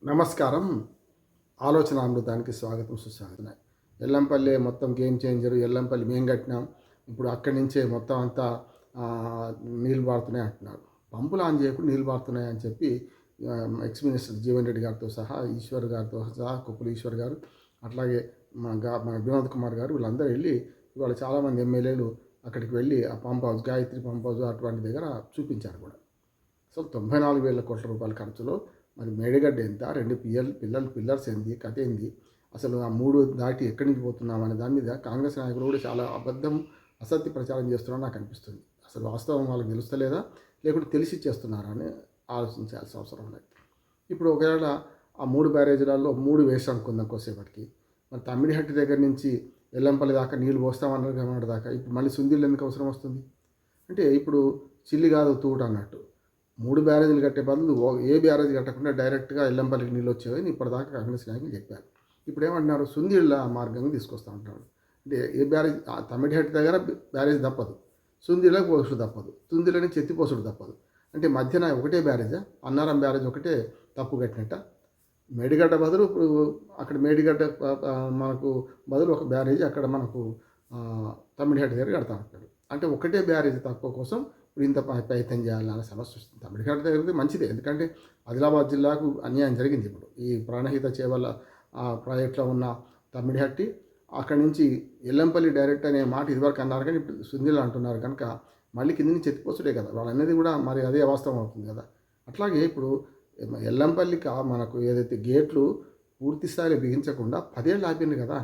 నమస్కారం. ఆలోచన అమృతానికి స్వాగతం, సుస్వాగతం. ఎల్లంపల్లి మొత్తం గేమ్ చేంజర్. ఎల్లంపల్లి మేము కట్టినాం. ఇప్పుడు అక్కడి నుంచే మొత్తం అంతా నీళ్ళు పారుతున్నాయి అంటున్నారు. పంపులు ఆన్ చేయకుండా నీళ్ళు పారుతున్నాయి అని చెప్పి ఎక్స్ మినిస్టర్ జీవన్ రెడ్డి గారితో సహా, ఈశ్వర్ గారితో సహా, కుప్పల ఈశ్వర్ గారు, అట్లాగే మన వినోద్ కుమార్ గారు వీళ్ళందరూ వెళ్ళి ఇవాళ చాలామంది ఎమ్మెల్యేలు అక్కడికి వెళ్ళి ఆ pump house, Gayatri pump house అటువంటి దగ్గర చూపించారు కూడా. సో 94,000 కోట్ల రూపాయల ఖర్చులో మరి మేడిగడ్డ ఎంత, 2 పిల్లర్స్ ఏంది, కథ ఏంది, అసలు ఆ 3 దాటి ఎక్కడి నుంచి పోతున్నాం అనే దాని మీద కాంగ్రెస్ నాయకులు కూడా చాలా అసత్య ప్రచారం చేస్తున్నారని నాకు అనిపిస్తుంది. అసలు వాస్తవం వాళ్ళకి తెలుస్తలేదా, లేకుంటే తెలిసి చేస్తున్నారా అని ఆలోచించాల్సిన అవసరం ఉంది. ఇప్పుడు ఒకవేళ ఆ 3 బ్యారేజీలలో 3 వేస్ట్ అనుకుందాం కొద్దిసేపటికి, మరి తమ్మిడిహట్టి దగ్గర నుంచి ఎల్లంపల్లి దాకా నీళ్ళు పోస్తామన్నారు దాకా ఇప్పుడు మళ్ళీ సుందిళ్ళు ఎందుకు అవసరం వస్తుంది అంటే, ఇప్పుడు చిల్లి కాదు తూట అన్నట్టు 3 బ్యారేజీలు కట్టే బదులు ఏ బ్యారేజీ కట్టకుండా డైరెక్ట్గా ఎల్లంపల్లికి నీళ్ళు వచ్చేవని ఇప్పటిదాకా కాంగ్రెస్ నాయకులు చెప్పారు. ఇప్పుడు ఏమంటున్నారు, సుందిళ్ళ మార్గంగా తీసుకొస్తా అంటున్నాడు. అంటే ఏ బ్యారేజ్, తమ్మిడిహట్టి దగ్గర బ్యారేజ్ తప్పదు, సుందిళ్ళకి పోసుడు తప్పదు, సుందిళ్ళ నుంచి ఎత్తిపోసుడు తప్పదు. అంటే మధ్యన ఒకటే బ్యారేజా? అన్నారం బ్యారేజ్ ఒకటే తప్పు కట్టినట్ట. మేడిగడ్డ బదులు ఇప్పుడు అక్కడ మేడిగడ్డ మనకు బదులు ఒక బ్యారేజ్ అక్కడ మనకు తమ్మిడిహట్టి దగ్గర కడతా ఉంటాడు. అంటే ఒకటే బ్యారేజ్ తక్కువ కోసం ఇప్పుడు ఇంత ప్రయత్నం చేయాలన్న సమస్య వస్తుంది. తమిళనాడు దగ్గర మంచిదే, ఎందుకంటే ఆదిలాబాద్ జిల్లాకు అన్యాయం జరిగింది. ఇప్పుడు ఈ ప్రాణహిత చేవల ప్రాజెక్టులో ఉన్న తమ్మిడిహట్టి అక్కడి నుంచి ఎల్లంపల్లి డైరెక్ట్ అనే మాట ఇదివరకు అన్నారు, కానీ ఇప్పుడు సుందిలు అంటున్నారు కనుక మళ్ళీ కింద నుంచి ఎత్తిపోసుడే కదా వాళ్ళు అనేది కూడా, మరి అదే వాస్తవం అవుతుంది కదా. అట్లాగే ఇప్పుడు ఎల్లంపల్లికి మనకు ఏదైతే గేట్లు పూర్తి స్థాయిలో బిగించకుండా 10 ఏళ్ళు ఆపింది కదా.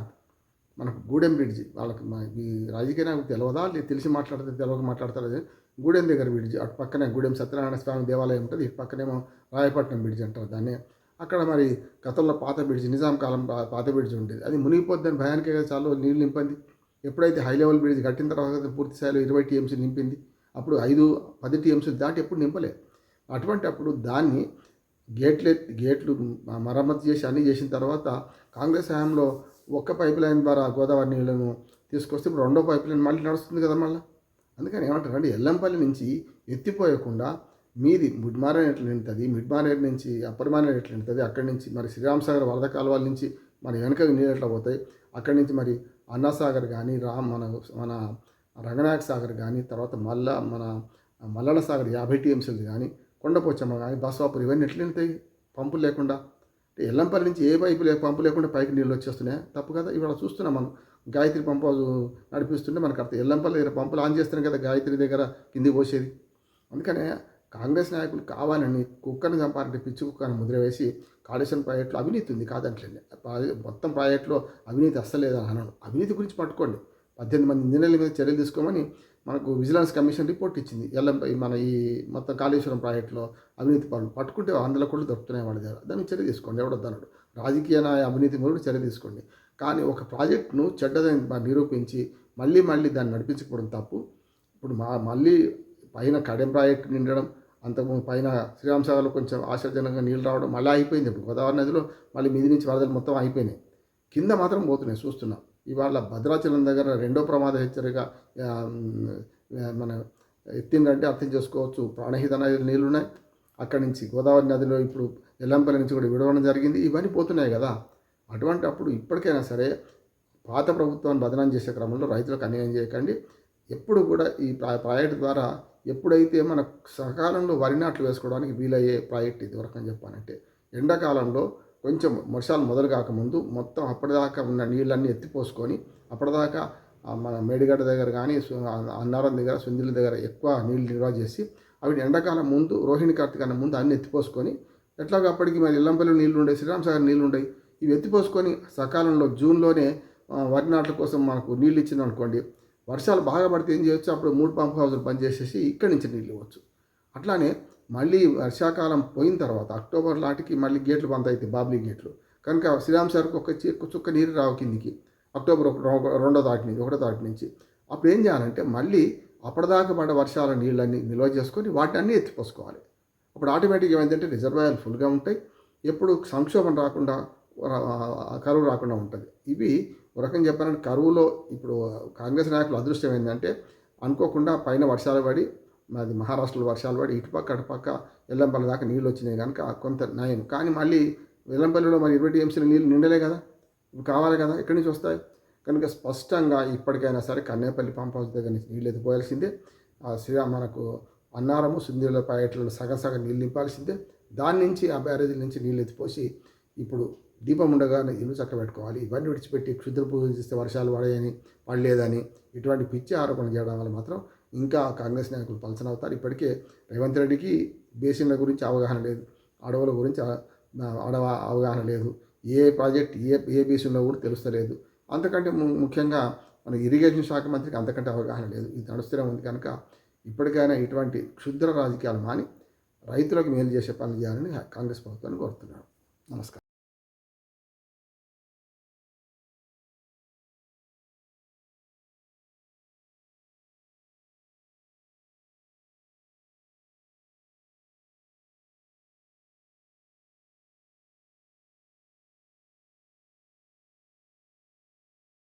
మనకు గూడెం బ్రిడ్జి వాళ్ళకి ఈ రాజకీయ నాయకులు తెలియదా, తెలిసి మాట్లాడితే తెలియక మాట్లాడతారు. గూడెం దగ్గర బ్రిడ్జి, అటు పక్కనే గూడెం సత్యనారాయణ స్వామి దేవాలయం ఉంటుంది, ఇటు పక్కనేమో రాయపట్నం బ్రిడ్జి అంటారు దాన్ని. అక్కడ మరి గతంలో పాత బ్రిడ్జి, నిజాం కాలం పాత బ్రిడ్జి ఉండేది, అది మునిగిపోద్దని భయానికే చాలా నీళ్ళు నింపింది. ఎప్పుడైతే హై లెవెల్ బ్రిడ్జ్ కట్టిన తర్వాత పూర్తి స్థాయిలో 20 టీఎంసీ నింపింది. అప్పుడు 5-10 టీఎంసీ దాటి ఎప్పుడు నింపలే. అటువంటి అప్పుడు దాన్ని గేట్లు మరమ్మతు చేసి అన్నీ చేసిన తర్వాత కాంగ్రెస్ హయాంలో ఒక్క పైప్ లైన్ ద్వారా గోదావరి నీళ్లను తీసుకొస్తే ఇప్పుడు 2వ పైప్ లైన్ మళ్ళీ నడుస్తుంది కదా మళ్ళీ. అందుకని ఏమంటారు అంటే, ఎల్లంపల్లి నుంచి ఎత్తిపోయకుండా మీది మిడ్మానేర్ ఎట్లా నిండుతుంది, మిడ్మానేర్ నుంచి అప్పర్ మానేర్ ఎట్లా నిండుతుంది, అక్కడి నుంచి మరి శ్రీరామసాగర్ వరద కాలువల నుంచి మరి వెనక నీళ్ళు ఎట్లా పోతాయి, అక్కడి నుంచి మరి అన్నాసాగర్ కానీ మన రంగనాయక సాగర్ కానీ, తర్వాత మన మల్లల సాగర్ 50 టీఎంసీలు కానీ, కొండపోచమ్మ కానీ, బస్వాపూర్ ఇవన్నీ ఎట్లా నిండుతాయి పంపులు లేకుండా. అంటే ఎల్లంపల్లి నుంచి ఏ పంపు లేకుండా పైకి నీళ్ళు వచ్చేస్తున్నాయి, తప్పు కదా. ఇవాళ చూస్తున్నాం మనం, గాయత్రి పంపు నడిపిస్తుంటే మనకు అర్థం, ఎల్లంపల్లి దగ్గర పంపులు ఆన్ చేస్తున్నాం కదా, గాయత్రి దగ్గర కిందికి పోసేది. అందుకనే కాంగ్రెస్ నాయకులు కావాలని కుక్కను చంపాలంటే పిచ్చి కుక్కను ముద్ర వేసి కాళేశ్వరం ప్రాజెక్టులో అవినీతి ఉంది కాదంటలేదు. మొత్తం ప్రాజెక్టులో అవినీతి అస్సలేదని అన్నాను. అవినీతి గురించి పట్టుకోండి, 18 మంది ఇంజనీర్ల మీద చర్యలు తీసుకోమని మనకు విజిలెన్స్ కమిషన్ రిపోర్ట్ ఇచ్చింది. మన ఈ మొత్తం కాళేశ్వరం ప్రాజెక్టులో అవినీతి పనులు పట్టుకుంటే 100 కోట్లు దొరుకుతున్నాయి వాళ్ళ దగ్గర, దాన్ని చర్య తీసుకోండి. ఎవడొద్దన్నాడు, రాజకీయ అవినీతి మీద చర్య తీసుకోండి. కానీ ఒక ప్రాజెక్టును చెడ్డదని నిరూపించి మళ్ళీ దాన్ని నడిపించకపోవడం తప్పు. ఇప్పుడు మళ్ళీ పైన కడెం ప్రాజెక్టు నిండడం, అంతకుముందు పైన శ్రీరామసాగర్లో కొంచెం ఆశాజనకంగా నీళ్ళు రావడం మళ్ళీ అయిపోయింది. ఇప్పుడు గోదావరి నదిలో మళ్ళీ మీది నుంచి వరదలు మొత్తం అయిపోయినాయి, కింద మాత్రం పోతున్నాయి చూస్తున్నాం. ఇవాళ భద్రాచలం దగ్గర 2వ ప్రమాద హెచ్చరిక మన ఎత్తిందంటే అర్థం చేసుకోవచ్చు. ప్రాణహిత నదిలో నీళ్ళు ఉన్నాయి, అక్కడి నుంచి గోదావరి నదిలో ఇప్పుడు ఎల్లంపల్లి నుంచి కూడా విడవడం జరిగింది, ఇవన్నీ పోతున్నాయి కదా. అటువంటి అప్పుడు ఇప్పటికైనా సరే పాత ప్రభుత్వాన్ని బదనాం చేసే క్రమంలో రైతులకు అన్యాయం చేయకండి. ఎప్పుడు కూడా ఈ ప్రాజెక్టు ద్వారా ఎప్పుడైతే మన సకాలంలో వరి నాట్లు వేసుకోవడానికి వీలయ్యే ప్రాజెక్ట్ ఇదివరకు అని చెప్పానంటే, ఎండాకాలంలో కొంచెం వర్షాలు మొదలు కాకముందు మొత్తం అప్పటిదాకా ఉన్న నీళ్ళన్నీ ఎత్తిపోసుకొని, అప్పటిదాకా మన మేడిగడ్డ దగ్గర కానీ అన్నారం దగ్గర సుందిల దగ్గర ఎక్కువ నీళ్ళు నిల్వ చేసి అవి ఎండాకాలం ముందు రోహిణి కార్తీకాలం ముందు అన్నీ ఎత్తిపోసుకొని, ఎట్లాగో అప్పటికి మరి ఎల్లంపల్లి నీళ్ళు ఉండే, శ్రీరామసాగర్ నీళ్ళు ఉండేవి, ఇవి ఎత్తిపోసుకొని సకాలంలో జూన్లోనే వరి నాట్ల కోసం మనకు నీళ్ళు ఇచ్చింది అనుకోండి, వర్షాలు బాగా పడితే ఏం చేయొచ్చు, అప్పుడు 3 పంప్ హౌజులు పనిచేసేసి ఇక్కడి నుంచి నీళ్ళు ఇవ్వచ్చు. అట్లానే మళ్ళీ వర్షాకాలం పోయిన తర్వాత అక్టోబర్ నాటికి మళ్ళీ గేట్లు బంద్ అవుతాయి, బాబ్లీ గేట్లు కనుక శ్రీరామసాగర్కి ఒక చుక్క నీరు రావు కిందికి, అక్టోబర్ 2వ తారీఖు నుంచి 1వ తారీఖు నుంచి. అప్పుడు ఏం చేయాలంటే మళ్ళీ అప్పటిదాకా పడ్డ వర్షాల నీళ్ళన్నీ నిల్వ చేసుకొని వాటిని అన్నీ ఎత్తిపోసుకోవాలి. అప్పుడు ఆటోమేటిక్గా ఏమైందంటే రిజర్వాయర్లు ఫుల్గా ఉంటాయి, ఎప్పుడు సంక్షోభం రాకుండా కరువు రాకుండా ఉంటుంది. ఇవి ఒక రకంగా చెప్పాలంటే కరువులో ఇప్పుడు కాంగ్రెస్ నాయకుల అదృష్టం ఏంటంటే, అనుకోకుండా పైన వర్షాలు పడి మాది మహారాష్ట్రలో వర్షాలు పడి ఇటుపక్క అటుపక్క ఎల్లంపల్లి దాకా నీళ్ళు వచ్చినాయి కనుక కొంత నయం. కానీ మళ్ళీ వెల్లంపల్లిలో మరి 20 టీఎంసీల నీళ్ళు నిండలే కదా, ఇప్పుడు కావాలి కదా, ఎక్కడి నుంచి వస్తాయి? కనుక స్పష్టంగా ఇప్పటికైనా సరే కన్నేపల్లి పంప్ హౌస్ దగ్గర నుంచి నీళ్ళు ఎత్తిపోయాల్సిందే. మనకు అన్నారము సుందీల ప్యాకెట్లలో సగం సగం నీళ్ళు నింపాల్సిందే. దాని నుంచి ఆ బ్యారేజీల నుంచి నీళ్ళు ఎత్తిపోసి ఇప్పుడు దీపం ఉండగానే ఇల్లు చక్కబెట్టుకోవాలి. ఇవన్నీ విడిచిపెట్టి క్షుద్ర పూజ చేస్తే వర్షాలు పడలేదని ఇటువంటి పిచ్చి ఆరోపణలు చేయడం వల్ల మాత్రం ఇంకా కాంగ్రెస్ నాయకులు పలచనవుతారు. ఇప్పటికే రేవంత్ రెడ్డికి బేసిన్ల గురించి అవగాహన లేదు, అడవుల గురించి అవగాహన లేదు, ఏ ప్రాజెక్ట్ ఏ బేసిన్లో కూడా తెలుస్తలేదు. అంతకంటే ముఖ్యంగా మన ఇరిగేషన్ శాఖ మంత్రికి అంతకంటే అవగాహన లేదు. ఇది నడుస్తూనే ఉంది. కనుక ఇప్పటికైనా ఇటువంటి క్షుద్ర రాజకీయాలు మాని రైతులకు మేలు చేసే పనులు చేయాలని కాంగ్రెస్ ప్రభుత్వాన్ని కోరుతున్నాను. నమస్కారం.